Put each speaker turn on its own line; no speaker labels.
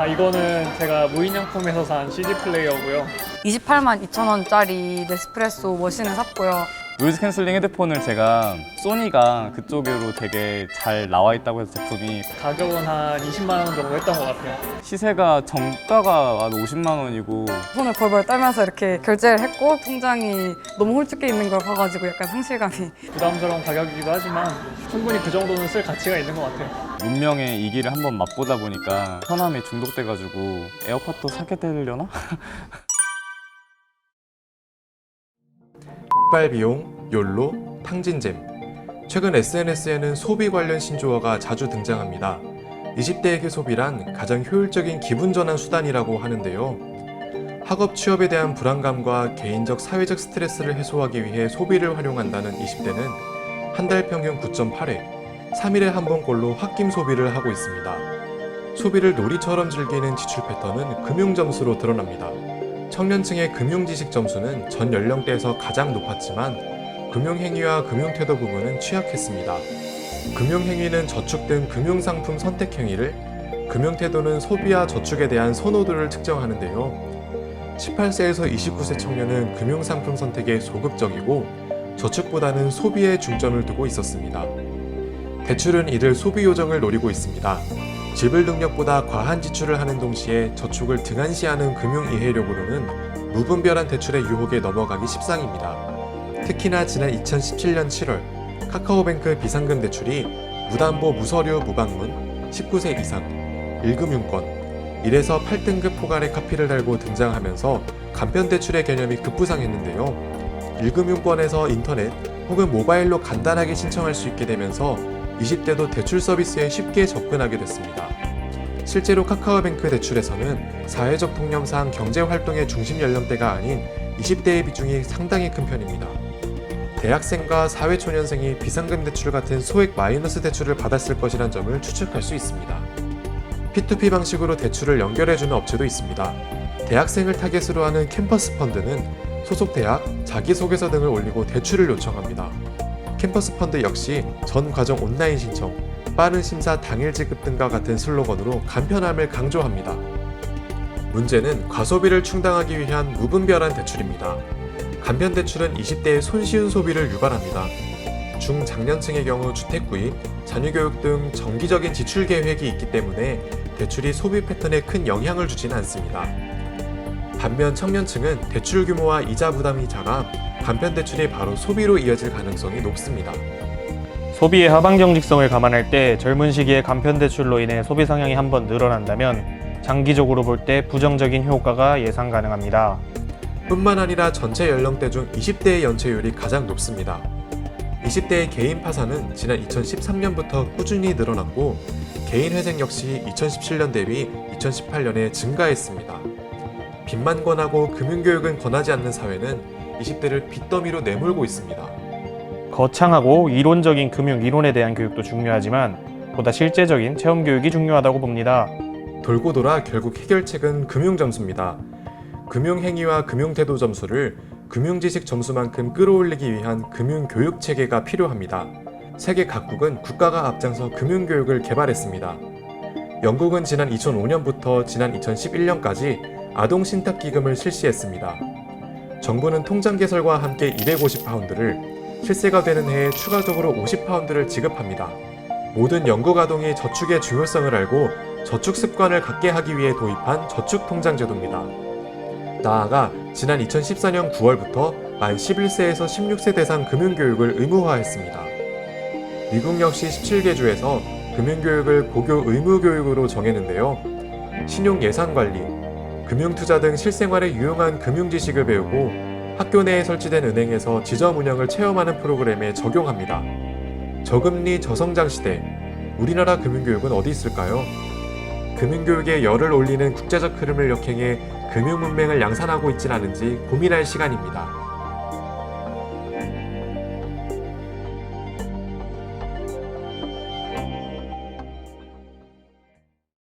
이거는 제가 무인양품에서 산 CD 플레이어고요.
28만 2천 원짜리 네스프레소 머신을 샀고요.
노이즈 캔슬링 헤드폰을 제가 소니가 그쪽으로 되게 잘 나와 있다고 해서 제품이
가격은 한 20만 원 정도 했던 것 같아요.
시세가 정가가 한 50만 원이고
손을 벌벌 떨면서 이렇게 결제를 했고 통장이 너무 홀쭉해 있는 걸 봐가지고 약간 상실감이.
부담스러운 가격이기도 하지만 충분히 그 정도는 쓸 가치가 있는 것 같아요.
운명의 이기를 한번 맛보다 보니까 편함에 중독돼가지고 에어팟도 사게 되려나?
발 비용, 욜로, 탕진잼. 최근 SNS에는 소비 관련 신조어가 자주 등장합니다. 20대에게 소비란 가장 효율적인 기분 전환 수단이라고 하는데요. 학업 취업에 대한 불안감과 개인적 사회적 스트레스를 해소하기 위해 소비를 활용한다는 20대는 한 달 평균 9.8회, 3일에 한 번꼴로 홧김 소비를 하고 있습니다. 소비를 놀이처럼 즐기는 지출 패턴은 금융 점수로 드러납니다. 청년층의 금융지식 점수는 전 연령대에서 가장 높았지만 금융행위와 금융태도 부분은 취약했습니다. 금융행위는 저축 등 금융상품 선택 행위를, 금융태도는 소비와 저축에 대한 선호도를 측정하는데요. 18세에서 29세 청년은 금융상품 선택에 소극적이고 저축보다는 소비에 중점을 두고 있었습니다. 대출은 이를 소비 요정을 노리고 있습니다. 지불 능력보다 과한 지출을 하는 동시에 저축을 등한시하는 금융 이해력으로는 무분별한 대출의 유혹에 넘어가기 십상입니다. 특히나 지난 2017년 7월 카카오뱅크 비상금 대출이 무담보 무서류 무방문, 19세 이상, 1금융권, 1에서 8등급 포괄의 카피를 달고 등장하면서 간편 대출의 개념이 급부상했는데요. 1금융권에서 인터넷 혹은 모바일로 간단하게 신청할 수 있게 되면서 20대도 대출 서비스에 쉽게 접근하게 됐습니다. 실제로 카카오뱅크 대출에서는 사회적 통념상 경제활동의 중심 연령대가 아닌 20대의 비중이 상당히 큰 편입니다. 대학생과 사회초년생이 비상금 대출 같은 소액 마이너스 대출을 받았을 것이란 점을 추측할 수 있습니다. P2P 방식으로 대출을 연결해주는 업체도 있습니다. 대학생을 타겟으로 하는 캠퍼스 펀드는 소속 대학, 자기소개서 등을 올리고 대출을 요청합니다. 캠퍼스 펀드 역시 전 과정 온라인 신청, 빠른 심사 당일 지급 등과 같은 슬로건으로 간편함을 강조합니다. 문제는 과소비를 충당하기 위한 무분별한 대출입니다. 간편 대출은 20대의 손쉬운 소비를 유발합니다. 중장년층의 경우 주택 구입, 자녀 교육 등 정기적인 지출 계획이 있기 때문에 대출이 소비 패턴에 큰 영향을 주지는 않습니다. 반면 청년층은 대출 규모와 이자 부담이 작아 간편 대출이 바로 소비로 이어질 가능성이 높습니다.
소비의 하방정직성을 감안할 때 젊은 시기에 간편 대출로 인해 소비 성향이 한번 늘어난다면 장기적으로 볼 때 부정적인 효과가 예상 가능합니다.
뿐만 아니라 전체 연령대 중 20대의 연체율이 가장 높습니다. 20대의 개인 파산은 지난 2013년부터 꾸준히 늘어났고 개인 회생 역시 2017년 대비 2018년에 증가했습니다. 빚만 권하고 금융교육은 권하지 않는 사회는 20대를 빚더미로 내몰고 있습니다.
거창하고 이론적인 금융 이론에 대한 교육도 중요하지만 보다 실제적인 체험 교육이 중요하다고 봅니다.
돌고 돌아 결국 해결책은 금융 점수입니다. 금융행위와 금융태도 점수를 금융지식 점수만큼 끌어올리기 위한 금융교육 체계가 필요합니다. 세계 각국은 국가가 앞장서 금융교육을 개발했습니다. 영국은 지난 2005년부터 지난 2011년까지 아동신탁기금을 실시했습니다. 정부는 통장 개설과 함께 250파운드를, 실세가 되는 해에 추가적으로 50파운드를 지급합니다. 모든 영국 아동이 저축의 중요성을 알고 저축 습관을 갖게 하기 위해 도입한 저축통장제도입니다. 나아가 지난 2014년 9월부터 만 11세에서 16세 대상 금융교육을 의무화했습니다. 미국 역시 17개 주에서 금융교육을 고교 의무교육으로 정했는데요. 신용예산관리, 금융투자 등 실생활에 유용한 금융지식을 배우고 학교 내에 설치된 은행에서 지점 운영을 체험하는 프로그램에 적용합니다. 저금리 저성장 시대, 우리나라 금융교육은 어디 있을까요? 금융교육에 열을 올리는 국제적 흐름을 역행해 금융문맹을 양산하고 있진 않은지 고민할 시간입니다.